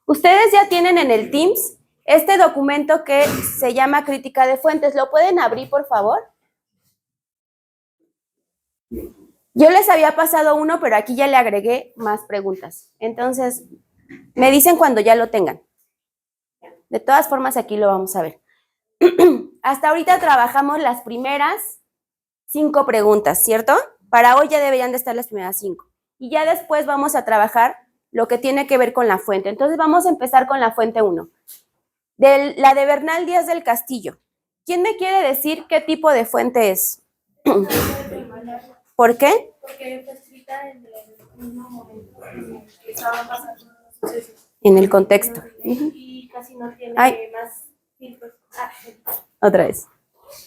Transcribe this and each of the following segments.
Ustedes ya tienen en el Teams este documento que se llama Crítica de Fuentes. ¿Lo pueden abrir, por favor? Yo les había pasado uno, pero aquí ya le agregué más preguntas. Entonces, me dicen cuando ya lo tengan. De todas formas, aquí lo vamos a ver. Hasta ahorita trabajamos las primeras 5 preguntas, ¿cierto? Para hoy ya deberían de estar las primeras 5. Y ya después vamos a trabajar lo que tiene que ver con la fuente. Entonces vamos a empezar con la fuente 1. La de Bernal Díaz del Castillo. ¿Quién me quiere decir qué tipo de fuente es? ¿Por qué? Porque fue escrita en el mismo momento en que estaban pasando los sucesos. En el contexto. Y casi no tiene más filtros. Otra vez.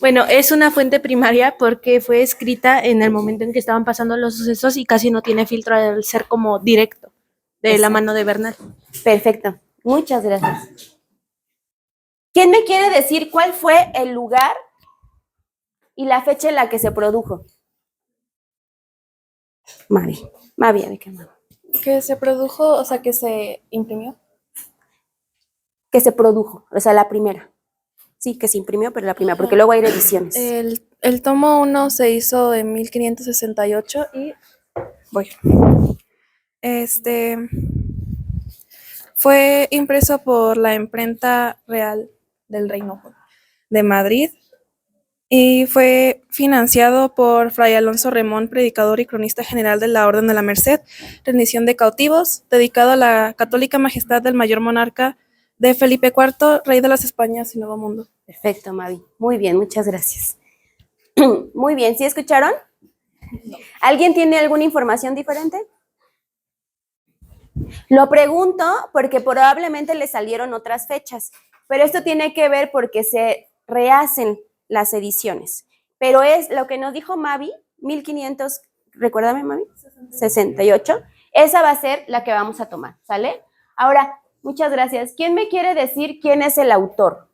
Bueno, es una fuente primaria porque fue escrita en el momento en que estaban pasando los sucesos y casi no tiene filtro al ser como directo de la mano de Bernal. Perfecto. Muchas gracias. ¿Quién me quiere decir cuál fue el lugar y la fecha en la que se produjo? Mavi, ¿de qué mano? Que se produjo, o sea, que se imprimió. Que se produjo, o sea, la primera. Sí, que se imprimió, pero la primera, porque luego hay ediciones. El tomo 1 se hizo en 1568 y fue impreso por la Imprenta Real del Reino de Madrid y fue financiado por Fray Alonso Remón, predicador y cronista general de la Orden de la Merced, rendición de cautivos, dedicado a la católica majestad del mayor monarca de Felipe IV, rey de las Españas y Nuevo Mundo. Perfecto, Mavi. Muy bien, muchas gracias. Muy bien, ¿sí escucharon? No. ¿Alguien tiene alguna información diferente? Lo pregunto porque probablemente le salieron otras fechas, pero esto tiene que ver porque se rehacen las ediciones. Pero es lo que nos dijo Mavi, 1500, recuérdame Mavi, 68, esa va a ser la que vamos a tomar, ¿sale? Ahora, muchas gracias. ¿Quién me quiere decir quién es el autor?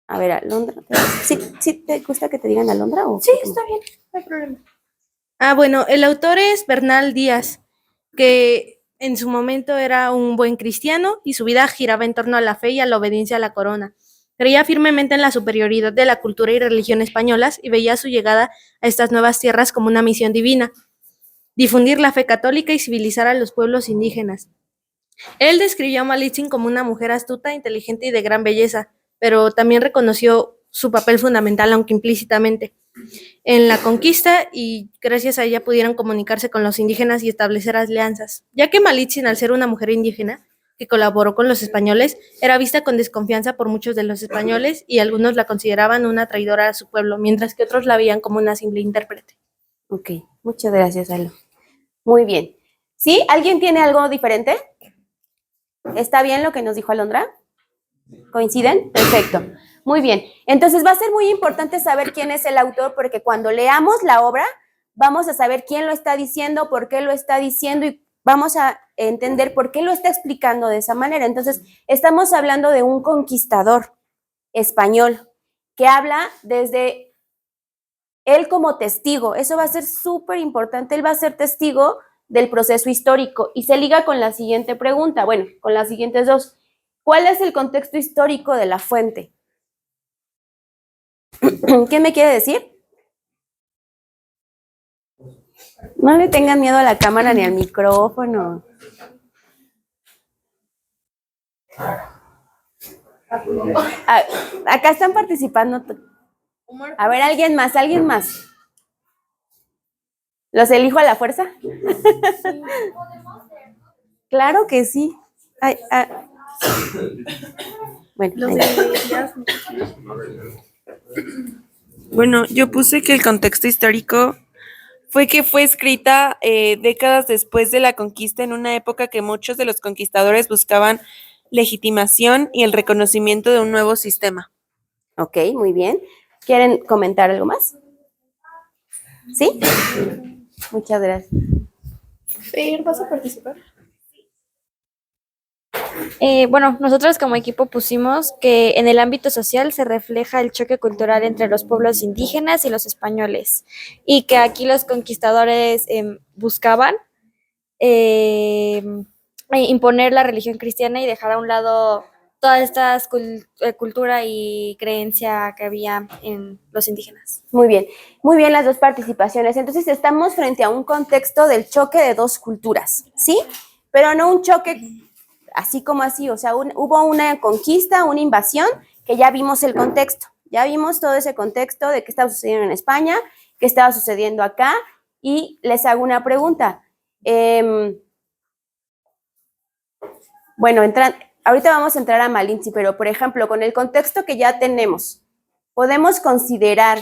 A ver, Alondra, ¿sí te gusta que te digan Alondra? ¿O sí, está bien, no hay problema. Bueno, el autor es Bernal Díaz, que en su momento era un buen cristiano y su vida giraba en torno a la fe y a la obediencia a la corona. Creía firmemente en la superioridad de la cultura y religión españolas y veía su llegada a estas nuevas tierras como una misión divina, difundir la fe católica y civilizar a los pueblos indígenas. Él describió a Malitzin como una mujer astuta, inteligente y de gran belleza, pero también reconoció su papel fundamental, aunque implícitamente, en la conquista, y gracias a ella pudieron comunicarse con los indígenas y establecer alianzas, ya que Malitzin, al ser una mujer indígena que colaboró con los españoles, era vista con desconfianza por muchos de los españoles y algunos la consideraban una traidora a su pueblo, mientras que otros la veían como una simple intérprete. Ok, muchas gracias, Alo. Muy bien. ¿Sí? ¿Alguien tiene algo diferente? ¿Está bien lo que nos dijo Alondra? ¿Coinciden? Perfecto. Muy bien. Entonces va a ser muy importante saber quién es el autor, porque cuando leamos la obra vamos a saber quién lo está diciendo, por qué lo está diciendo y vamos a entender por qué lo está explicando de esa manera. Entonces, estamos hablando de un conquistador español que habla desde él como testigo. Eso va a ser súper importante. Él va a ser testigo del proceso histórico y se liga con la siguiente pregunta, bueno, con las siguientes dos. ¿Cuál es el contexto histórico de la fuente? ¿Quién me quiere decir? No le tengan miedo a la cámara ni al micrófono. Acá están participando. A ver, alguien más. ¿Los elijo a la fuerza? Claro que sí. Bueno, Bueno, yo puse que el contexto histórico fue que fue escrita décadas después de la conquista, en una época que muchos de los conquistadores buscaban legitimación y el reconocimiento de un nuevo sistema. Ok, muy bien. ¿Quieren comentar algo más? ¿Sí? Muchas gracias. Fer, ¿vas a participar? Bueno, nosotros como equipo pusimos que en el ámbito social se refleja el choque cultural entre los pueblos indígenas y los españoles y que aquí los conquistadores buscaban imponer la religión cristiana y dejar a un lado toda esta cultura y creencia que había en los indígenas. Muy bien las dos participaciones. Entonces estamos frente a un contexto del choque de dos culturas, ¿sí? Pero no un choque así como así, o sea, hubo una conquista, una invasión, que ya vimos el contexto, ya vimos todo ese contexto de qué estaba sucediendo en España, qué estaba sucediendo acá, y les hago una pregunta. Bueno, ahorita vamos a entrar a Malinche, pero por ejemplo, con el contexto que ya tenemos, ¿podemos considerar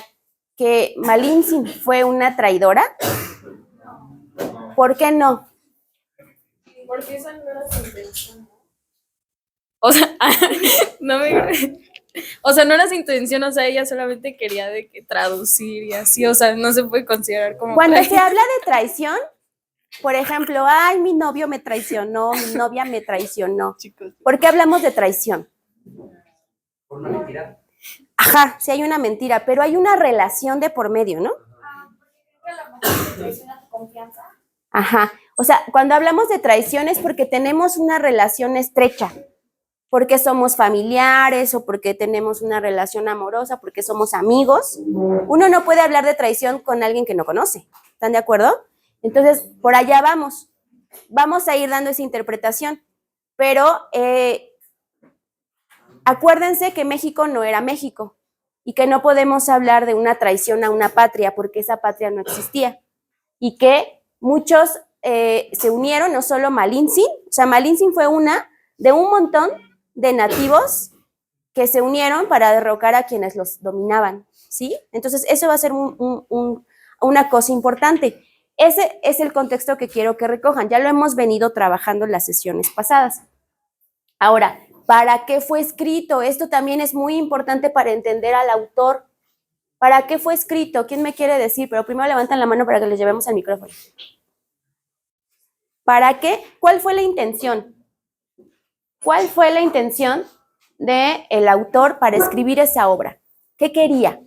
que Malinche fue una traidora? ¿Por qué no? Porque esa no era su intención. O sea, o sea, no era su intención, o sea, ella solamente quería de que traducir y así, o sea, no se puede considerar como Cuando traición. se habla de traición, por ejemplo, ay, mi novio me traicionó, mi novia me traicionó. ¿Por qué hablamos de traición? Por una mentira. Ajá, sí hay una mentira, pero hay una relación de por medio, ¿no? Ajá, o sea, cuando hablamos de traición es porque tenemos una relación estrecha, porque somos familiares o porque tenemos una relación amorosa, porque somos amigos. Uno no puede hablar de traición con alguien que no conoce, ¿están de acuerdo? Entonces, por allá vamos. Vamos a ir dando esa interpretación, pero acuérdense que México no era México y que no podemos hablar de una traición a una patria porque esa patria no existía y que muchos se unieron, no solo Malintzin, o sea, Malintzin fue una de un montón de nativos que se unieron para derrocar a quienes los dominaban, ¿sí? Entonces, eso va a ser una cosa importante. Ese es el contexto que quiero que recojan. Ya lo hemos venido trabajando en las sesiones pasadas. Ahora, ¿para qué fue escrito? Esto también es muy importante para entender al autor. ¿Para qué fue escrito? ¿Quién me quiere decir? Pero primero levantan la mano para que les llevemos al micrófono. ¿Para qué? ¿Cuál fue la intención? ¿Cuál fue la intención del autor para escribir esa obra? ¿Qué quería?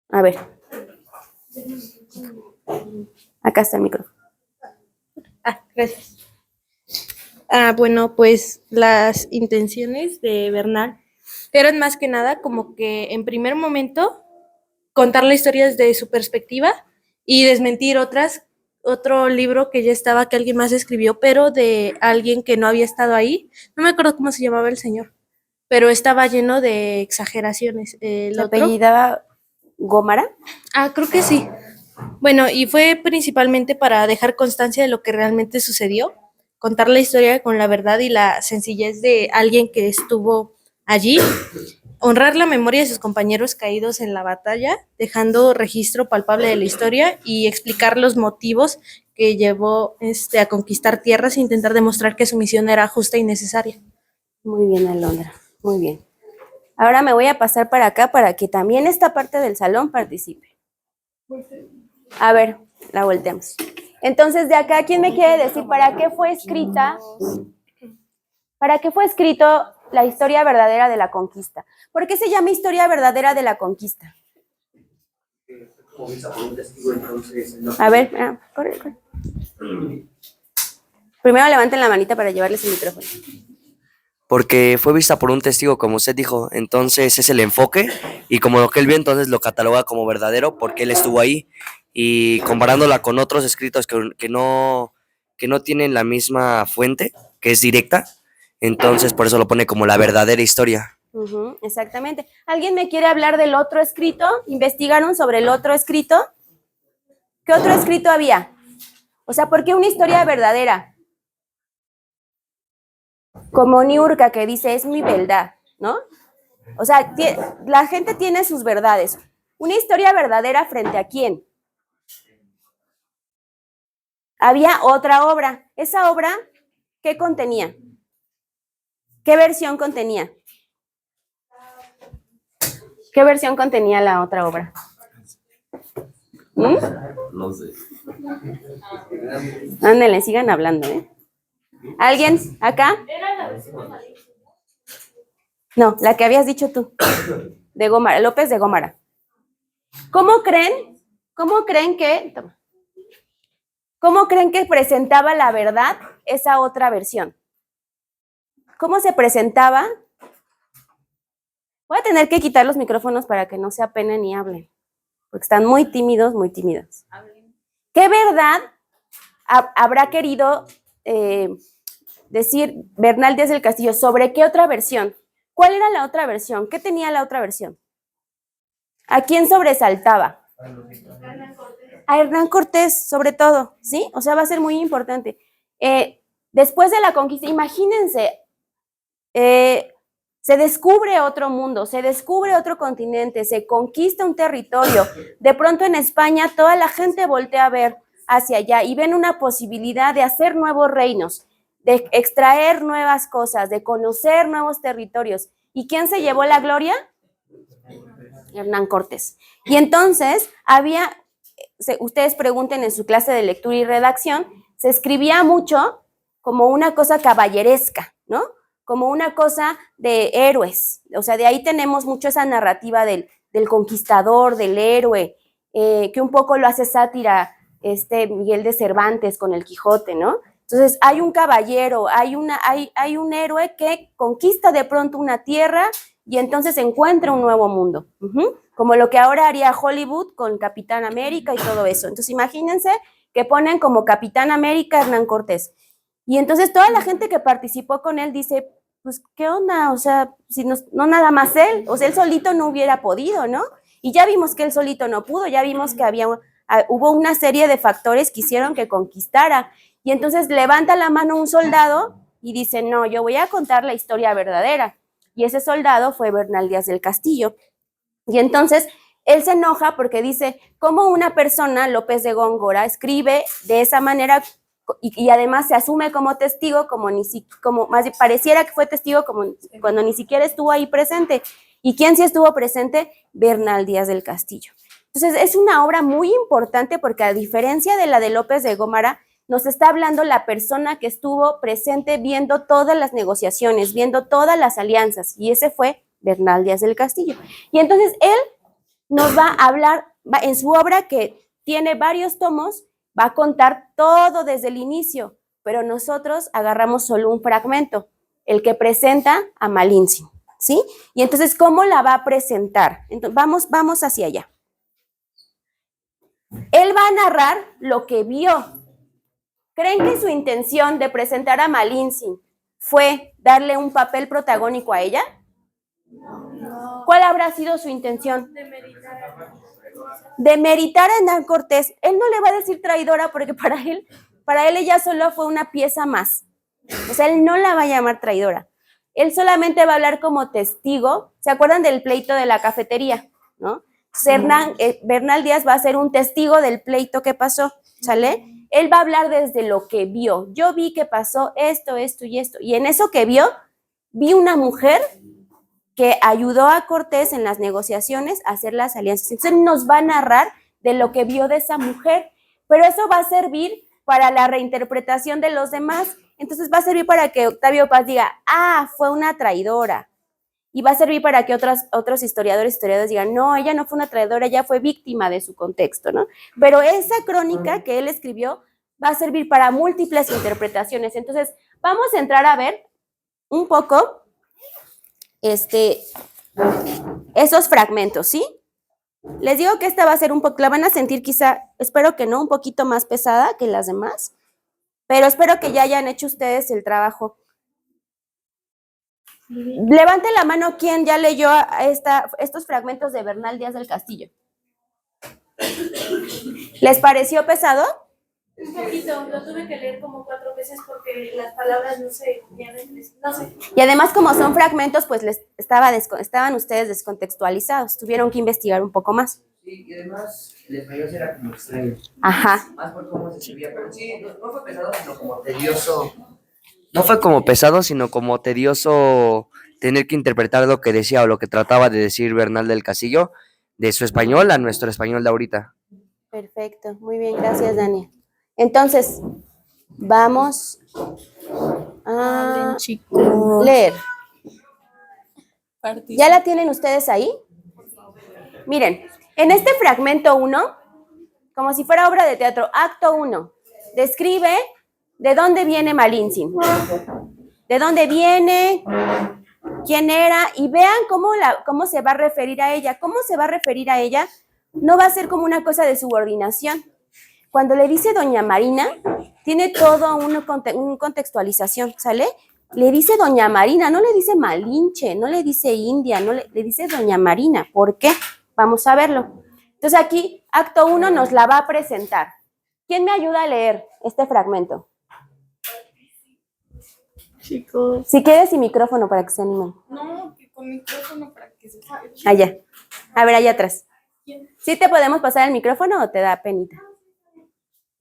A ver. Acá está el micrófono. Gracias. Bueno, pues las intenciones de Bernal eran más que nada como que en primer momento contar la historia desde su perspectiva y desmentir otro libro que ya estaba, que alguien más escribió, pero de alguien que no había estado ahí. No me acuerdo cómo se llamaba el señor, pero estaba lleno de exageraciones. ¿Se apellidaba Gómara? Creo que sí. Bueno, y fue principalmente para dejar constancia de lo que realmente sucedió, contar la historia con la verdad y la sencillez de alguien que estuvo allí, honrar la memoria de sus compañeros caídos en la batalla, dejando registro palpable de la historia y explicar los motivos que llevó a conquistar tierras e intentar demostrar que su misión era justa y necesaria. Muy bien, Alondra, muy bien. Ahora me voy a pasar para acá para que también esta parte del salón participe. A ver, la volteamos. Entonces, de acá, ¿quién me quiere decir para qué fue escrita? ¿Para qué fue escrito la historia verdadera de la conquista? ¿Por qué se llama historia verdadera de la conquista? A ver, corre. Primero levanten la manita para llevarles el micrófono. Porque fue vista por un testigo, como usted dijo, entonces es el enfoque, y como lo que él vio, entonces lo cataloga como verdadero porque él estuvo ahí, y comparándola con otros escritos que no tienen la misma fuente, que es directa, entonces por eso lo pone como la verdadera historia. Exactamente. ¿Alguien me quiere hablar del otro escrito? ¿Investigaron sobre el otro escrito? ¿Qué otro escrito había? O sea, ¿por qué una historia verdadera? Como Niurka, que dice, es mi verdad, ¿no? O sea, la gente tiene sus verdades. ¿Una historia verdadera frente a quién? Había otra obra. ¿Esa obra qué contenía? ¿Qué versión contenía? ¿Qué versión contenía la otra obra? No sé. Ándale, sigan hablando, ¿eh? ¿Alguien acá? No, la que habías dicho tú, de Gómara, López de Gómara. ¿Cómo creen que presentaba la verdad esa otra versión? ¿Cómo se presentaba? Voy a tener que quitar los micrófonos para que no se apenen y hablen, porque están muy tímidos, muy tímidos. ¿Qué verdad habrá querido decir Bernal Díaz del Castillo? ¿Sobre qué otra versión? ¿Cuál era la otra versión? ¿Qué tenía la otra versión? ¿A quién sobresaltaba? A Hernán Cortés, sobre todo, ¿sí? O sea, va a ser muy importante. Después de la conquista, imagínense, se descubre otro mundo, se descubre otro continente, se conquista un territorio. De pronto en España toda la gente voltea a ver hacia allá y ven una posibilidad de hacer nuevos reinos, de extraer nuevas cosas, de conocer nuevos territorios. ¿Y quién se llevó la gloria? Hernán Cortés. Y entonces ustedes pregunten en su clase de lectura y redacción, se escribía mucho como una cosa caballeresca, ¿no? Como una cosa de héroes. O sea, de ahí tenemos mucho esa narrativa del conquistador, del héroe, que un poco lo hace sátira Miguel de Cervantes con el Quijote, ¿no? Entonces, hay un caballero, hay un héroe que conquista de pronto una tierra y entonces encuentra un nuevo mundo. Como lo que ahora haría Hollywood con Capitán América y todo eso. Entonces, imagínense que ponen como Capitán América Hernán Cortés. Y entonces toda la gente que participó con él dice, pues, ¿qué onda? O sea, si no nada más él, o sea, él solito no hubiera podido, ¿no? Y ya vimos que él solito no pudo, ya vimos que hubo una serie de factores que hicieron que conquistara. Y entonces levanta la mano un soldado y dice, no, yo voy a contar la historia verdadera. Y ese soldado fue Bernal Díaz del Castillo. Y entonces él se enoja porque dice, ¿cómo una persona, López de Góngora, escribe de esa manera y además se asume como testigo, como más bien pareciera que fue testigo como cuando ni siquiera estuvo ahí presente? ¿Y quién sí estuvo presente? Bernal Díaz del Castillo. Entonces es una obra muy importante porque a diferencia de la de López de Gómara, nos está hablando la persona que estuvo presente viendo todas las negociaciones, viendo todas las alianzas, y ese fue Bernal Díaz del Castillo. Y entonces él nos va a hablar, en su obra que tiene varios tomos, va a contar todo desde el inicio, pero nosotros agarramos solo un fragmento, el que presenta a Malintzin, ¿sí? Y entonces, ¿cómo la va a presentar? Entonces, vamos hacia allá. Él va a narrar lo que vio. ¿Creen que su intención de presentar a Malintzin fue darle un papel protagónico a ella? ¿Cuál habrá sido su intención? Demeritar a Hernán Cortés. Él no le va a decir traidora porque para él ella solo fue una pieza más. O sea, él no la va a llamar traidora. Él solamente va a hablar como testigo. ¿Se acuerdan del pleito de la cafetería? ¿No? Bernal Díaz va a ser un testigo del pleito que pasó, ¿sale? Él va a hablar desde lo que vio. Yo vi que pasó esto, esto y esto. Y en eso que vio, vi una mujer que ayudó a Cortés en las negociaciones a hacer las alianzas. Entonces nos va a narrar de lo que vio de esa mujer, pero eso va a servir para la reinterpretación de los demás. Entonces va a servir para que Octavio Paz diga, fue una traidora. Y va a servir para que otros historiadores digan, no, ella no fue una traidora, ella fue víctima de su contexto, ¿no? Pero esa crónica que él escribió va a servir para múltiples interpretaciones. Entonces vamos a entrar a ver un poco esos fragmentos, ¿sí? Les digo que esta va a ser un poco, la van a sentir quizá, espero que no, un poquito más pesada que las demás, pero espero que ya hayan hecho ustedes el trabajo. Levante la mano quien ya leyó estos fragmentos de Bernal Díaz del Castillo. ¿Les pareció pesado? Un poquito, lo tuve que leer como 4 veces porque las palabras no sé. Y además, como son fragmentos, pues estaban ustedes descontextualizados, tuvieron que investigar un poco más. Sí, y además el español era como extraño. Ajá. Más por cómo se escribía, pero sí, no fue pesado, sino como tedioso. No fue como pesado, sino como tedioso tener que interpretar lo que decía o lo que trataba de decir Bernal del Castillo de su español a nuestro español de ahorita. Perfecto, muy bien, gracias, Dani. Entonces, vamos a leer. ¿Ya la tienen ustedes ahí? Miren, en este fragmento 1, como si fuera obra de teatro, acto 1, describe ¿De dónde viene Malintzin? ¿De dónde viene? ¿Quién era? Y vean cómo se va a referir a ella. ¿Cómo se va a referir a ella? No va a ser como una cosa de subordinación. Cuando le dice doña Marina, tiene todo una contextualización, ¿sale? Le dice doña Marina, no le dice Malinche, no le dice India, le dice doña Marina. ¿Por qué? Vamos a verlo. Entonces aquí, acto 1 nos la va a presentar. ¿Quién me ayuda a leer este fragmento? Chicos. Si quieres, sin micrófono para que se animen. No, con micrófono para que se Allá. A ver, allá atrás. ¿Sí te podemos pasar el micrófono o te da penita?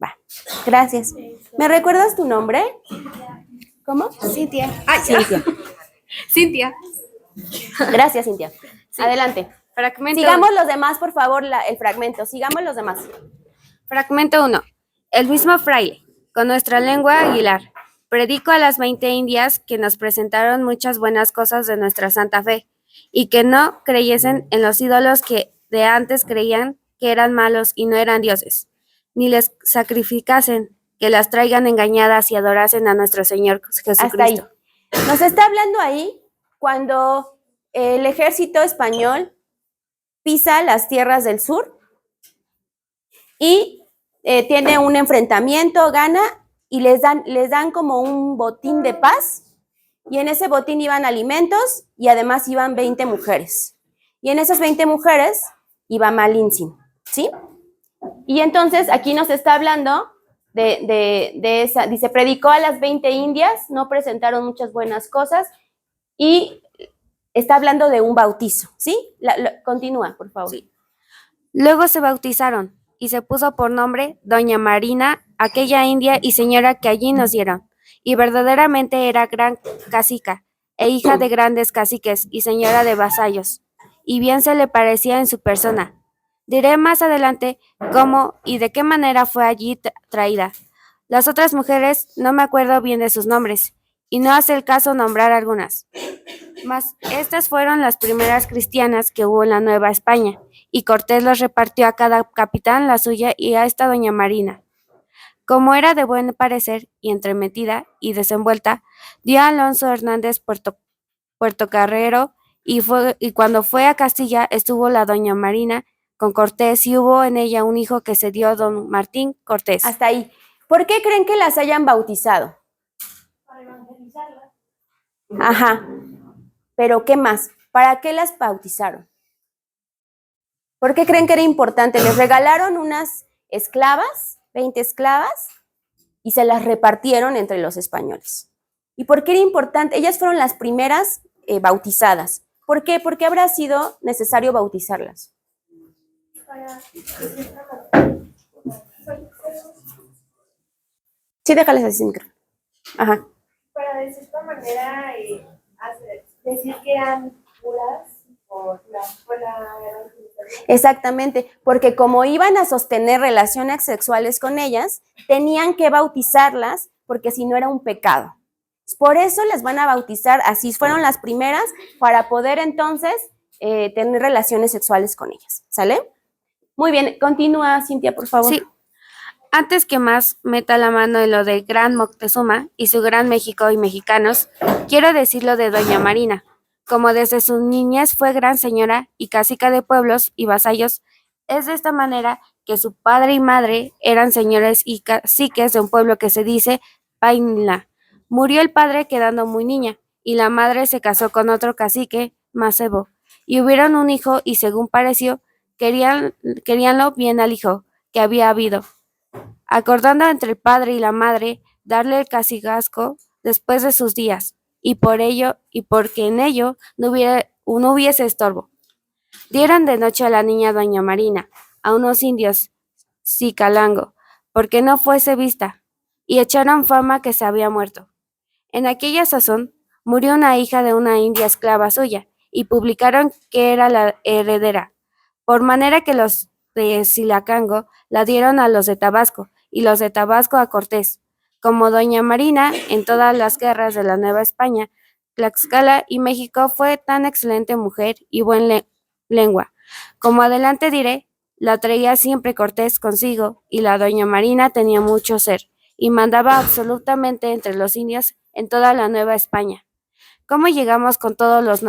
Va, gracias. ¿Me recuerdas tu nombre? ¿Cómo? Cintia. Ay, Cintia. Cintia. Gracias, Cintia. Adelante. Fragmento, Sigamos los demás, por favor, el fragmento. Sigamos los demás. fragmento 1. El mismo fraile, con nuestra lengua aguilar, predico a las 20 indias que nos presentaron muchas buenas cosas de nuestra santa fe, y que no creyesen en los ídolos que de antes creían que eran malos y no eran dioses, ni les sacrificasen, que las traigan engañadas y adorasen a nuestro Señor Jesucristo. Hasta ahí. Nos está hablando ahí cuando el ejército español pisa las tierras del sur y tiene un enfrentamiento, gana y les dan como un botín de paz, y en ese botín iban alimentos y además iban 20 mujeres. Y en esas 20 mujeres iba Malintzin, ¿sí? Y entonces aquí nos está hablando de esa, dice, predicó a las 20 indias, no presentaron muchas buenas cosas, y está hablando de un bautizo, ¿sí? Continúa, por favor. Sí. Luego se bautizaron, y se puso por nombre Doña Marina, aquella india y señora que allí nos dieron, y verdaderamente era gran cacica, e hija de grandes caciques y señora de vasallos, y bien se le parecía en su persona. Diré más adelante cómo y de qué manera fue allí traída. Las otras mujeres no me acuerdo bien de sus nombres, y no hace el caso nombrar algunas. Mas estas fueron las primeras cristianas que hubo en la Nueva España, y Cortés los repartió a cada capitán la suya y a esta doña Marina. Como era de buen parecer y entremetida y desenvuelta, dio a Alonso Hernández Puertocarrero, y cuando fue a Castilla estuvo la doña Marina con Cortés, y hubo en ella un hijo que se dio don Martín Cortés. Hasta ahí. ¿Por qué creen que las hayan bautizado? Para evangelizarla. Ajá. ¿Pero qué más? ¿Para qué las bautizaron? ¿Por qué creen que era importante? Les regalaron unas esclavas, 20 esclavas, y se las repartieron entre los españoles. ¿Y por qué era importante? Ellas fueron las primeras bautizadas. ¿Por qué? ¿Por qué habrá sido necesario bautizarlas? Sí, déjales así. Ajá. Para de cierta manera decir que eran puras por la evangelización. Exactamente, porque como iban a sostener relaciones sexuales con ellas, tenían que bautizarlas, porque si no era un pecado. Por eso las van a bautizar, así fueron las primeras, para poder entonces tener relaciones sexuales con ellas, ¿sale? Muy bien, continúa, Cintia, por favor. Sí. Antes que más meta la mano en lo de Gran Moctezuma y su Gran México y mexicanos, quiero decir lo de doña Marina. Como desde su niñez fue gran señora y cacica de pueblos y vasallos, es de esta manera que su padre y madre eran señores y caciques de un pueblo que se dice Painla. Murió el padre quedando muy niña, y la madre se casó con otro cacique, Macebo, y hubieron un hijo, y según pareció, queríanlo bien al hijo que había habido, acordando entre el padre y la madre darle el cacicazgo después de sus días, y por ello, y porque en ello no hubiese estorbo. Dieron de noche a la niña doña Marina a unos indios Cicalango, porque no fuese vista, y echaron fama que se había muerto. En aquella sazón murió una hija de una india esclava suya, y publicaron que era la heredera, por manera que los de Cilacango la dieron a los de Tabasco, y los de Tabasco a Cortés. Como doña Marina, en todas las guerras de la Nueva España, Tlaxcala y México fue tan excelente mujer y buen lengua. Como adelante diré, la traía siempre Cortés consigo, y la doña Marina tenía mucho ser, y mandaba absolutamente entre los indios en toda la Nueva España. ¿Cómo llegamos con todos los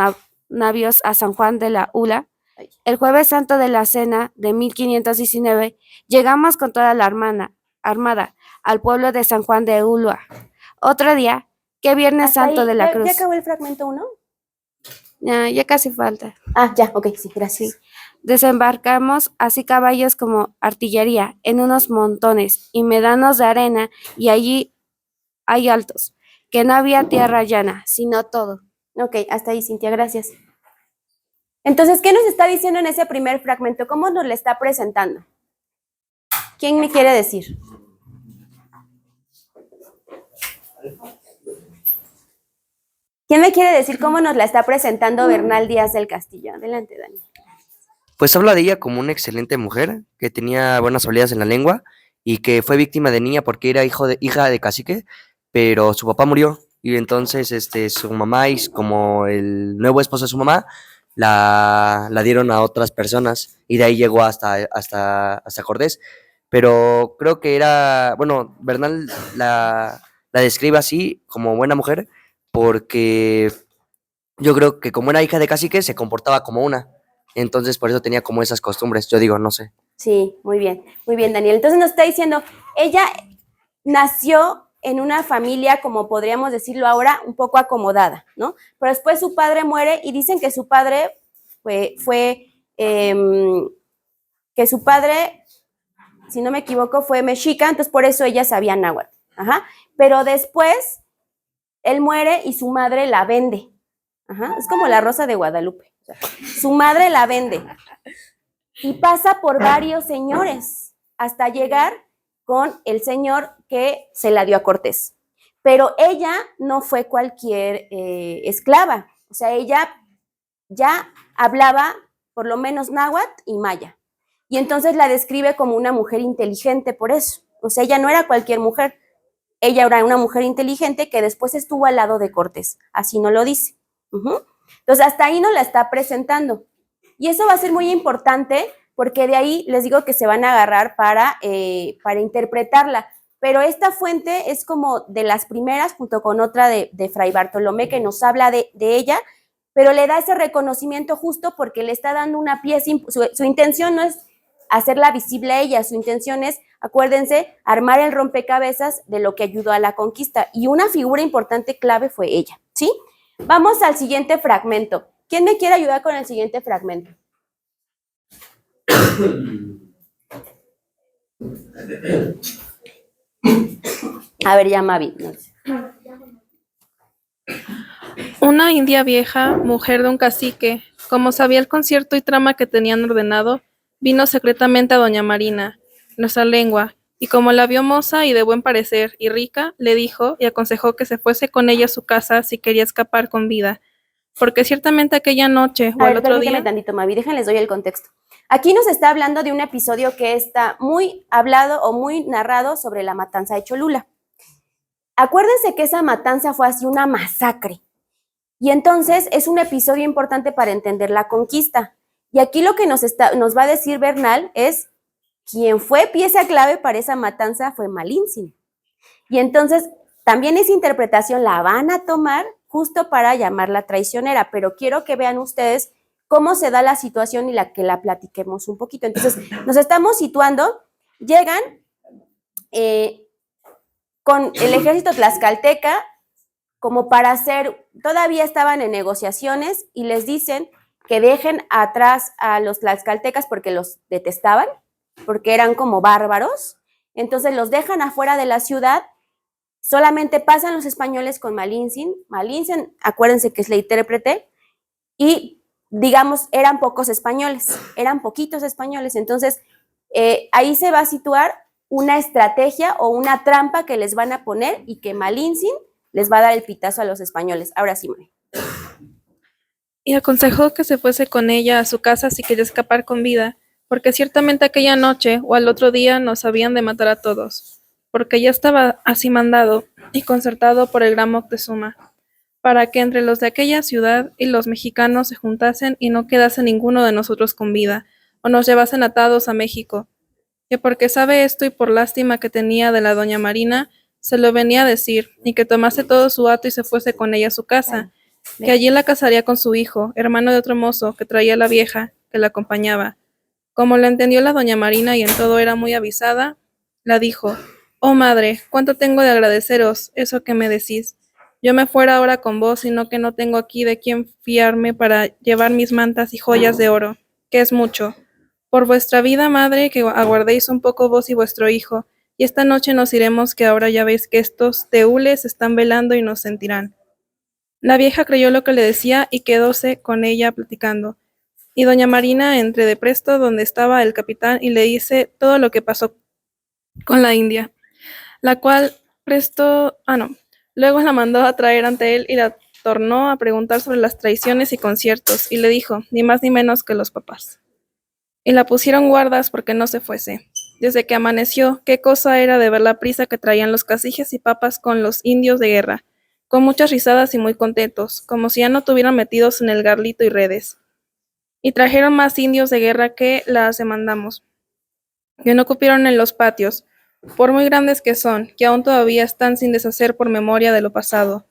navios a San Juan de la Ula? El Jueves Santo de la Cena de 1519 llegamos con toda la armada al pueblo de San Juan de Ulua. Otro día, que Viernes Hasta Santo ahí. de la ¿Ya Cruz. acabó el fragmento 1? Ya casi falta. Ah, ya, ok, sí, gracias. Desembarcamos así caballos como artillería en unos montones y médanos de arena, y allí hay altos, que no había tierra llana, sino todo. Ok, hasta ahí, Cintia, gracias. Entonces, ¿qué nos está diciendo en ese primer fragmento? ¿Cómo nos lo está presentando? ¿Quién me quiere decir? ¿Quién me quiere decir cómo nos la está presentando Bernal Díaz del Castillo? Adelante, Dani. Pues habla de ella como una excelente mujer que tenía buenas habilidades en la lengua y que fue víctima de niña porque era hija de cacique, pero su papá murió y entonces su mamá y como el nuevo esposo de su mamá la dieron a otras personas y de ahí llegó hasta Cortés. Pero creo que era, bueno, Bernal la describe así como buena mujer porque yo creo que como era hija de cacique se comportaba como una. Entonces, por eso tenía como esas costumbres. Yo digo, no sé. Sí, muy bien, Daniel. Entonces nos está diciendo, ella nació en una familia, como podríamos decirlo ahora, un poco acomodada, ¿no? Pero después su padre muere y dicen que su padre que su padre, si no me equivoco, fue mexica, entonces por eso ella sabía náhuatl. Ajá. Pero después él muere y su madre la vende. Ajá. Es como la Rosa de Guadalupe. O sea, su madre la vende y pasa por varios señores hasta llegar con el señor que se la dio a Cortés. Pero ella no fue cualquier esclava, o sea, ella ya hablaba por lo menos náhuatl y maya. Y entonces la describe como una mujer inteligente por eso. O sea, ella no era cualquier mujer, ella era una mujer inteligente que después estuvo al lado de Cortés, así no lo dice. Entonces, hasta ahí nos la está presentando. Y eso va a ser muy importante porque de ahí les digo que se van a agarrar para interpretarla. Pero esta fuente es como de las primeras, junto con otra de Fray Bartolomé, que nos habla de ella, pero le da ese reconocimiento justo porque le está dando una pieza. Su intención no es hacerla visible a ella, su intención es, acuérdense, armar el rompecabezas de lo que ayudó a la conquista. Y una figura importante clave fue ella, ¿sí? Vamos al siguiente fragmento. ¿Quién me quiere ayudar con el siguiente fragmento? A ver, ya Mavi. Una india vieja, mujer de un cacique, como sabía el concierto y trama que tenían ordenado, vino secretamente a doña Marina, nuestra lengua, y como la vio moza y de buen parecer y rica, le dijo y aconsejó que se fuese con ella a su casa si quería escapar con vida, porque ciertamente aquella noche o A el ver, otro permíteme día... tantito, Mavi, déjenles doy el contexto. Aquí nos está hablando de un episodio que está muy hablado o muy narrado sobre la matanza de Cholula. Acuérdense que esa matanza fue así una masacre. Y entonces es un episodio importante para entender la conquista. Y aquí lo que nos va a decir Bernal es, quien fue pieza clave para esa matanza fue Malintzin. Y entonces también esa interpretación la van a tomar justo para llamarla traicionera, pero quiero que vean ustedes cómo se da la situación y que la platiquemos un poquito. Entonces, nos estamos situando, llegan con el ejército tlaxcalteca como para todavía estaban en negociaciones y les dicen que dejen atrás a los tlaxcaltecas porque los detestaban, porque eran como bárbaros, entonces los dejan afuera de la ciudad, solamente pasan los españoles con Malintzin, acuérdense que es la intérprete, y digamos, eran poquitos españoles, entonces ahí se va a situar una estrategia o una trampa que les van a poner y que Malintzin les va a dar el pitazo a los españoles. Ahora sí, Mari. Y aconsejó que se fuese con ella a su casa si quería escapar con vida, porque ciertamente aquella noche o al otro día nos habían de matar a todos, porque ya estaba así mandado y concertado por el gran Moctezuma, para que entre los de aquella ciudad y los mexicanos se juntasen y no quedase ninguno de nosotros con vida, o nos llevasen atados a México. Que porque sabe esto y por lástima que tenía de la doña Marina, se lo venía a decir, y que tomase todo su hato y se fuese con ella a su casa, que allí la casaría con su hijo, hermano de otro mozo que traía la vieja, que la acompañaba. Como lo entendió la doña Marina y en todo era muy avisada, la dijo: «Oh madre, cuánto tengo de agradeceros eso que me decís. Yo me fuera ahora con vos, sino que no tengo aquí de quién fiarme para llevar mis mantas y joyas de oro, que es mucho. Por vuestra vida, madre, que aguardéis un poco vos y vuestro hijo, y esta noche nos iremos, que ahora ya veis que estos teúles están velando y nos sentirán». La vieja creyó lo que le decía y quedóse con ella platicando. Y doña Marina entró de presto donde estaba el capitán y le dice todo lo que pasó con la india, la cual luego la mandó a traer ante él y la tornó a preguntar sobre las traiciones y conciertos, y le dijo, ni más ni menos que los papás. Y la pusieron guardas porque no se fuese. Desde que amaneció, qué cosa era de ver la prisa que traían los caciques y papas con los indios de guerra, con muchas risadas y muy contentos, como si ya no tuvieran metidos en el garlito y redes. Y trajeron más indios de guerra que las demandamos, que no cupieron en los patios, por muy grandes que son, que aún todavía están sin deshacer por memoria de lo pasado.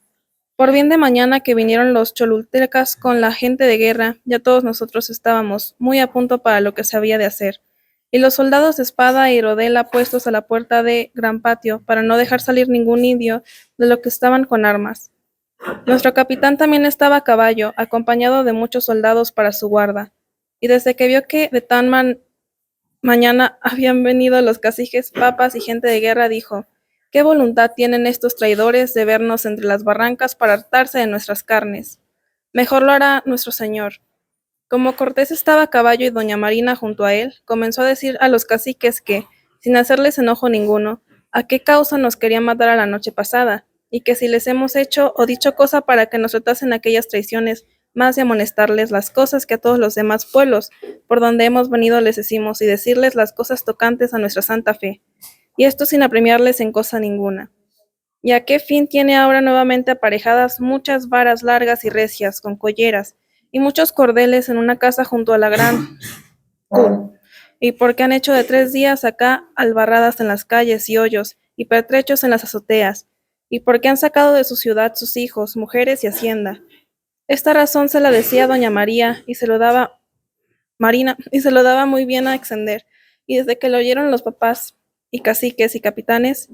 Por bien de mañana que vinieron los cholultecas con la gente de guerra, ya todos nosotros estábamos muy a punto para lo que se había de hacer, y los soldados de espada y rodela puestos a la puerta de gran patio, para no dejar salir ningún indio de lo que estaban con armas. Nuestro capitán también estaba a caballo, acompañado de muchos soldados para su guarda, y desde que vio que de tan mañana habían venido los caciques, papas y gente de guerra, dijo: «¿Qué voluntad tienen estos traidores de vernos entre las barrancas para hartarse de nuestras carnes? Mejor lo hará nuestro señor». Como Cortés estaba a caballo y doña Marina junto a él, comenzó a decir a los caciques que, sin hacerles enojo ninguno, a qué causa nos querían matar a la noche pasada, y que si les hemos hecho o dicho cosa para que nos tratasen aquellas traiciones, más de amonestarles las cosas que a todos los demás pueblos por donde hemos venido les decimos, y decirles las cosas tocantes a nuestra santa fe, y esto sin apremiarles en cosa ninguna. ¿Y a qué fin tiene ahora nuevamente aparejadas muchas varas largas y recias, con colleras, y muchos cordeles en una casa junto a la gran Q? Y porque han hecho de 3 días acá albarradas en las calles y hoyos, y pertrechos en las azoteas, y porque han sacado de su ciudad sus hijos, mujeres y hacienda. Esta razón se la decía doña María, y se lo daba muy bien a extender, y desde que lo oyeron los papás, y caciques y capitanes,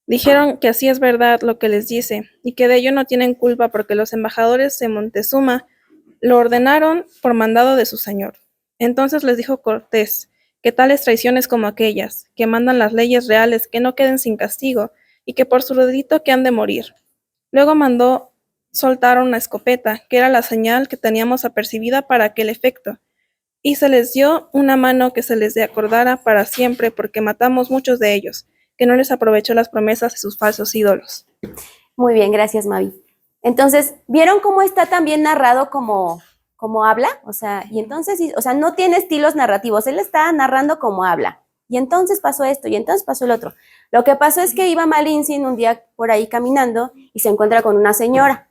dijeron que así es verdad lo que les dice, y que de ello no tienen culpa porque los embajadores de Montezuma lo ordenaron por mandado de su señor. Entonces les dijo Cortés que tales traiciones como aquellas, que mandan las leyes reales, que no queden sin castigo, y que por su delito que han de morir. Luego mandó soltar una escopeta, que era la señal que teníamos apercibida para aquel efecto, y se les dio una mano que se les acordara para siempre, porque matamos muchos de ellos, que no les aprovechó las promesas de sus falsos ídolos. Muy bien, gracias, Mavi. Entonces, ¿vieron cómo está también narrado como habla? O sea, y entonces, o sea, no tiene estilos narrativos, él está narrando como habla. Y entonces pasó esto, y entonces pasó el otro. Lo que pasó es que iba Malintzin un día por ahí caminando y se encuentra con una señora.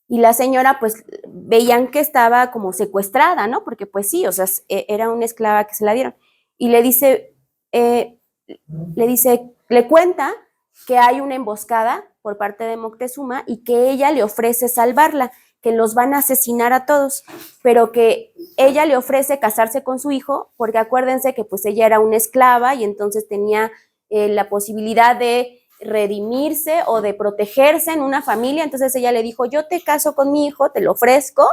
Y la señora, pues, veían que estaba como secuestrada, ¿no? Porque, pues sí, o sea, era una esclava que se la dieron. Y le cuenta que hay una emboscada por parte de Moctezuma y que ella le ofrece salvarla, que los van a asesinar a todos, pero que ella le ofrece casarse con su hijo, porque acuérdense que pues ella era una esclava y entonces tenía la posibilidad de redimirse o de protegerse en una familia. Entonces ella le dijo: yo te caso con mi hijo, te lo ofrezco,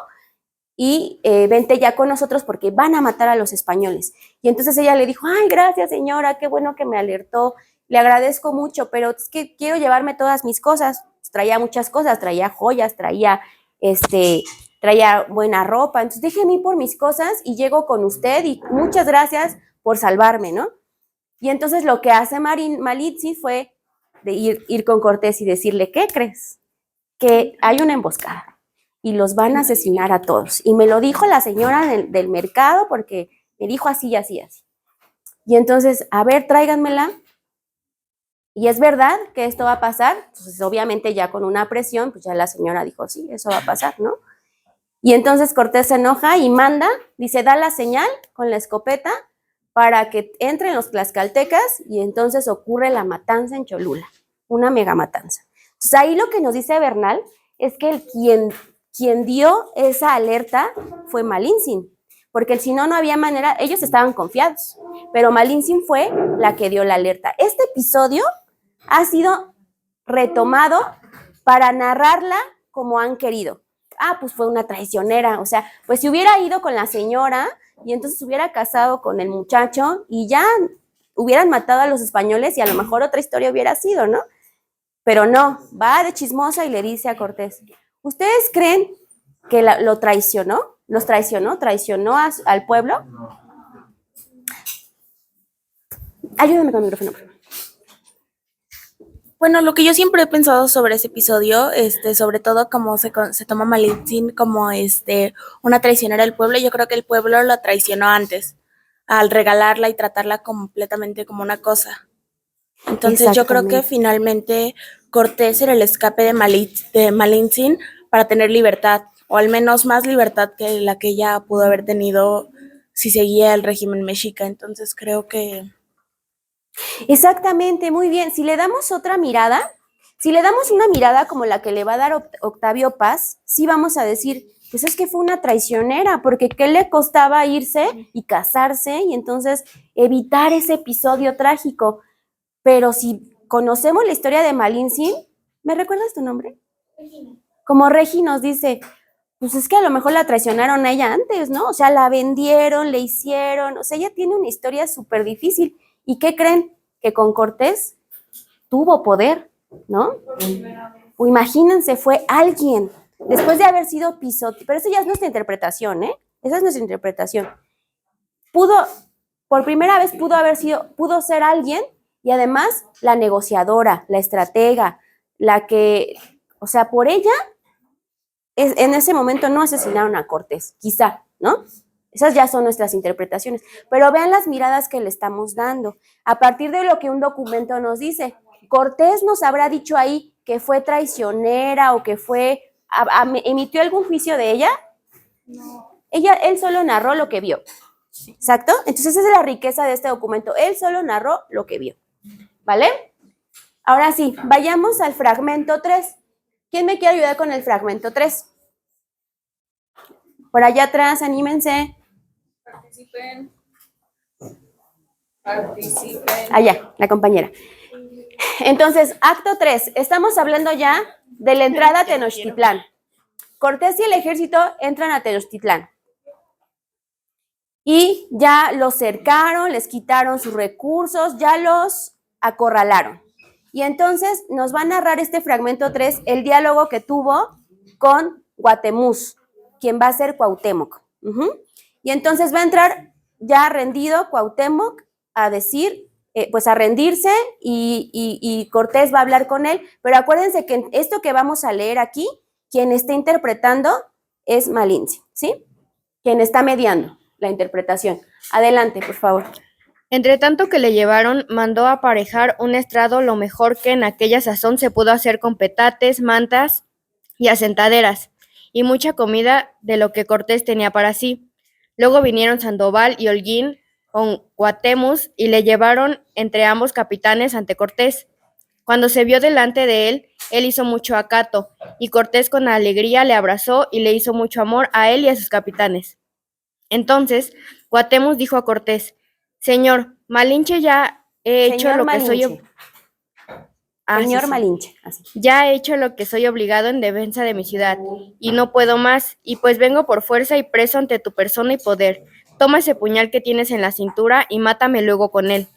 y vente ya con nosotros porque van a matar a los españoles. Y entonces ella le dijo: ay, gracias señora, qué bueno que me alertó, le agradezco mucho, pero es que quiero llevarme todas mis cosas. Traía muchas cosas, traía joyas, traía buena ropa, entonces déjeme ir por mis cosas y llego con usted y muchas gracias por salvarme, ¿no? Y entonces lo que hace Malintzin fue de ir con Cortés y decirle: ¿qué crees? Que hay una emboscada y los van a asesinar a todos. Y me lo dijo la señora del mercado porque me dijo así y así y así. Y entonces, a ver, tráiganmela. Y es verdad que esto va a pasar. Entonces, obviamente ya con una presión, pues ya la señora dijo: sí, eso va a pasar, ¿no? Y entonces Cortés se enoja y manda, dice: da la señal con la escopeta para que entren los tlaxcaltecas, y entonces ocurre la matanza en Cholula. una mega matanza. Entonces ahí lo que nos dice Bernal es que quien dio esa alerta fue Malintzin, porque si no, no había manera, ellos estaban confiados, pero Malintzin fue la que dio la alerta. Este episodio ha sido retomado para narrarla como han querido. Pues fue una traicionera, o sea, pues si hubiera ido con la señora y entonces hubiera casado con el muchacho y ya hubieran matado a los españoles y a lo mejor otra historia hubiera sido, ¿no? Pero no, va de chismosa y le dice a Cortés, ¿ustedes creen que lo traicionó? ¿Los traicionó? ¿Traicionó al pueblo? Ayúdame con el micrófono, por favor. Bueno, lo que yo siempre he pensado sobre ese episodio, sobre todo como se toma Malintzin como una traicionera del pueblo, yo creo que el pueblo la traicionó antes, al regalarla y tratarla completamente como una cosa. Entonces yo creo que finalmente Cortés era el escape de Malintzin para tener libertad, o al menos más libertad que la que ella pudo haber tenido si seguía el régimen mexica. Entonces creo que... Exactamente, muy bien. Si le damos otra mirada, si le damos una mirada como la que le va a dar Octavio Paz, sí vamos a decir, pues es que fue una traicionera, porque ¿qué le costaba irse y casarse y entonces evitar ese episodio trágico? Pero si conocemos la historia de Malintzin, ¿me recuerdas tu nombre? Regina. Como Regi nos dice, pues es que a lo mejor la traicionaron a ella antes, ¿no? O sea, la vendieron, le hicieron, o sea, ella tiene una historia súper difícil. ¿Y qué creen? Que con Cortés tuvo poder, ¿no? O imagínense, fue alguien, después de haber sido pisoteado, pero eso ya es nuestra interpretación, ¿eh? Esa es nuestra interpretación. Por primera vez pudo ser alguien y además la negociadora, la estratega, la que, o sea, por ella, en ese momento no asesinaron a Cortés, quizá, ¿no? Esas ya son nuestras interpretaciones, pero vean las miradas que le estamos dando. A partir de lo que un documento nos dice, Cortés nos habrá dicho ahí que fue traicionera o que emitió algún juicio de ella. No. Él solo narró lo que vio. Sí. ¿Exacto? Entonces esa es la riqueza de este documento. Él solo narró lo que vio. ¿Vale? Ahora sí, vayamos al fragmento 3. ¿Quién me quiere ayudar con el fragmento 3? Por allá atrás, anímense. Participen. Allá, la compañera. Entonces, acto 3. Estamos hablando ya de la entrada a Tenochtitlán. Cortés y el ejército entran a Tenochtitlán. Y ya los cercaron, les quitaron sus recursos, ya los acorralaron. Y entonces nos va a narrar este fragmento 3, el diálogo que tuvo con Guatemuz, quien va a ser Cuauhtémoc. Y entonces va a entrar ya rendido Cuauhtémoc a decir, pues a rendirse y Cortés va a hablar con él, pero acuérdense que esto que vamos a leer aquí, quien está interpretando es Malintzin, ¿sí? Quien está mediando la interpretación. Adelante, por favor. Entre tanto que le llevaron, mandó aparejar un estrado lo mejor que en aquella sazón se pudo hacer con petates, mantas y asentaderas, y mucha comida de lo que Cortés tenía para sí. Luego vinieron Sandoval y Holguín con Guatemuz y le llevaron entre ambos capitanes ante Cortés. Cuando se vio delante de él hizo mucho acato, y Cortés con alegría le abrazó y le hizo mucho amor a él y a sus capitanes. Entonces Guatemuz dijo a Cortés: Señor, Malinche, ya he hecho lo que soy... Señor Malinche, así. Ya he hecho lo que soy obligado en defensa de mi ciudad, y no puedo más, y pues vengo por fuerza y preso ante tu persona y poder. Toma ese puñal que tienes en la cintura y mátame luego con él.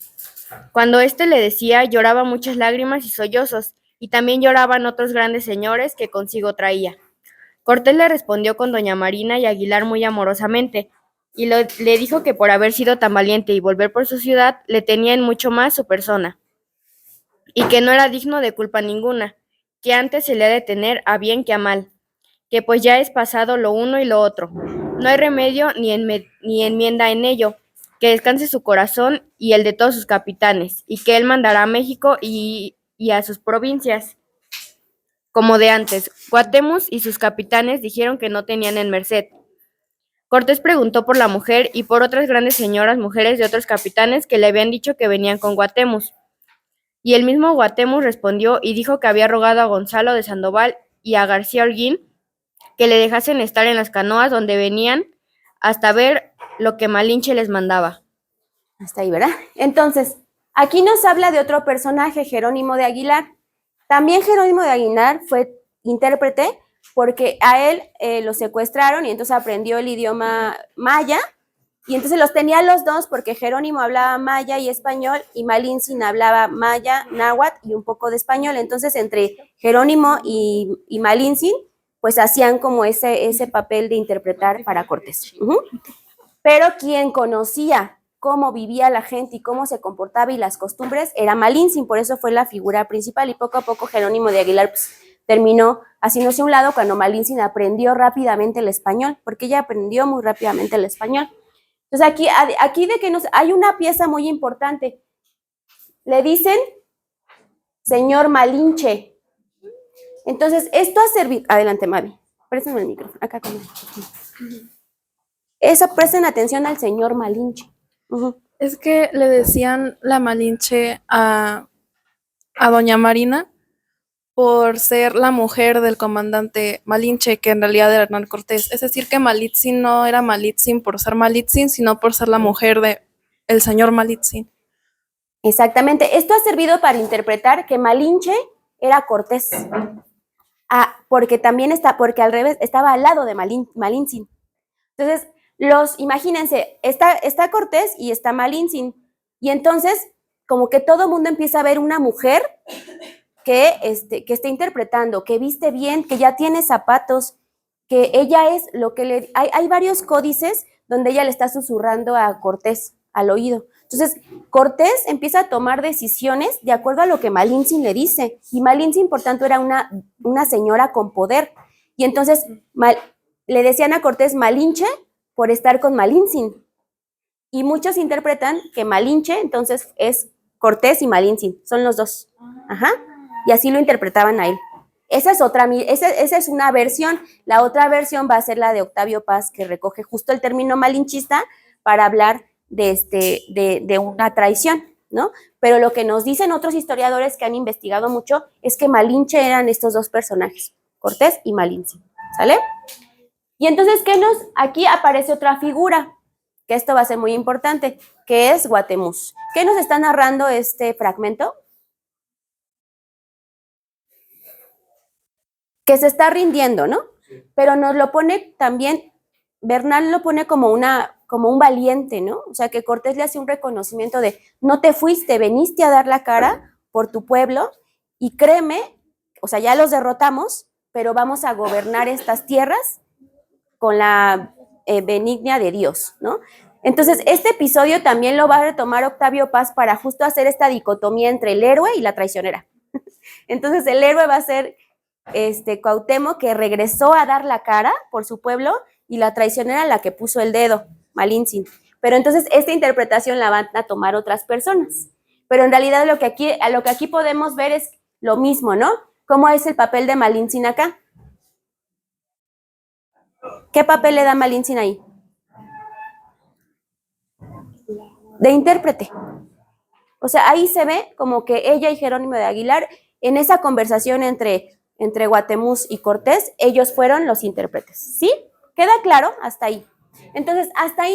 Cuando éste le decía, lloraba muchas lágrimas y sollozos, y también lloraban otros grandes señores que consigo traía. Cortés le respondió con doña Marina y Aguilar muy amorosamente, y le dijo que por haber sido tan valiente y volver por su ciudad, le tenía en mucho más su persona, y que no era digno de culpa ninguna, que antes se le ha de tener a bien que a mal, que pues ya es pasado lo uno y lo otro, no hay remedio ni enmienda en ello, que descanse su corazón y el de todos sus capitanes, y que él mandará a México y a sus provincias, como de antes. Guatemuz y sus capitanes dijeron que no tenían en merced. Cortés preguntó por la mujer y por otras grandes señoras mujeres de otros capitanes que le habían dicho que venían con Guatemuz. Y el mismo Guatemus respondió y dijo que había rogado a Gonzalo de Sandoval y a García Holguín que le dejasen estar en las canoas donde venían hasta ver lo que Malinche les mandaba. Hasta ahí, ¿verdad? Entonces, aquí nos habla de otro personaje, Jerónimo de Aguilar. También Jerónimo de Aguilar fue intérprete porque a él lo secuestraron y entonces aprendió el idioma maya y entonces los tenía los dos porque Jerónimo hablaba maya y español y Malintzin hablaba maya, náhuatl y un poco de español. Entonces, entre Jerónimo y Malintzin, pues hacían como ese papel de interpretar para Cortés. Pero quien conocía cómo vivía la gente y cómo se comportaba y las costumbres era Malintzin, por eso fue la figura principal y poco a poco Jerónimo de Aguilar pues, terminó haciéndose a un lado cuando Malintzin aprendió rápidamente el español, porque ella aprendió muy rápidamente el español. Entonces aquí de que hay una pieza muy importante, le dicen señor Malinche. Entonces esto ha servido, adelante Mavi, préstame el micrófono, acá con él. Eso, presten atención al señor Malinche. Es que le decían la Malinche a doña Marina por ser la mujer del comandante Malinche, que en realidad era Hernán Cortés. Es decir, que Malintzin no era Malintzin por ser Malintzin, sino por ser la mujer del señor Malintzin. Exactamente. Esto ha servido para interpretar que Malinche era Cortés. Porque también porque al revés, estaba al lado de Malintzin. Entonces, imagínense, está Cortés y está Malintzin. Y entonces, como que todo el mundo empieza a ver una mujer que está interpretando, que viste bien, que ya tiene zapatos, que ella es lo que hay varios códices donde ella le está susurrando a Cortés al oído. Entonces, Cortés empieza a tomar decisiones de acuerdo a lo que Malintzin le dice. Y Malintzin, por tanto, era una señora con poder. Y entonces le decían a Cortés Malinche por estar con Malintzin. Y muchos interpretan que Malinche, entonces, es Cortés y Malintzin. Son los dos. Ajá. Y así lo interpretaban a él. Esa es una versión. La otra versión va a ser la de Octavio Paz, que recoge justo el término malinchista para hablar de una traición, ¿no? Pero lo que nos dicen otros historiadores que han investigado mucho es que Malinche eran estos dos personajes, Cortés y Malintzin, ¿sale? Y entonces, aquí aparece otra figura, que esto va a ser muy importante, que es Guatemus. ¿Qué nos está narrando este fragmento? Que se está rindiendo, ¿no? Pero nos lo pone también, Bernal lo pone como un valiente, ¿no? O sea, que Cortés le hace un reconocimiento de, no te fuiste, veniste a dar la cara por tu pueblo y créeme, o sea, ya los derrotamos, pero vamos a gobernar estas tierras con la benignia de Dios, ¿no? Entonces, este episodio también lo va a retomar Octavio Paz para justo hacer esta dicotomía entre el héroe y la traicionera. Entonces, el héroe va a ser Cuauhtémoc, que regresó a dar la cara por su pueblo, y la traicionera la que puso el dedo, Malintzin. Pero entonces esta interpretación la van a tomar otras personas. Pero en realidad lo que aquí podemos ver es lo mismo, ¿no? ¿Cómo es el papel de Malintzin acá? ¿Qué papel le da Malintzin ahí? De intérprete. O sea, ahí se ve como que ella y Jerónimo de Aguilar, en esa conversación entre Guatemus y Cortés, ellos fueron los intérpretes, ¿sí? ¿Queda claro? Hasta ahí. Entonces, hasta ahí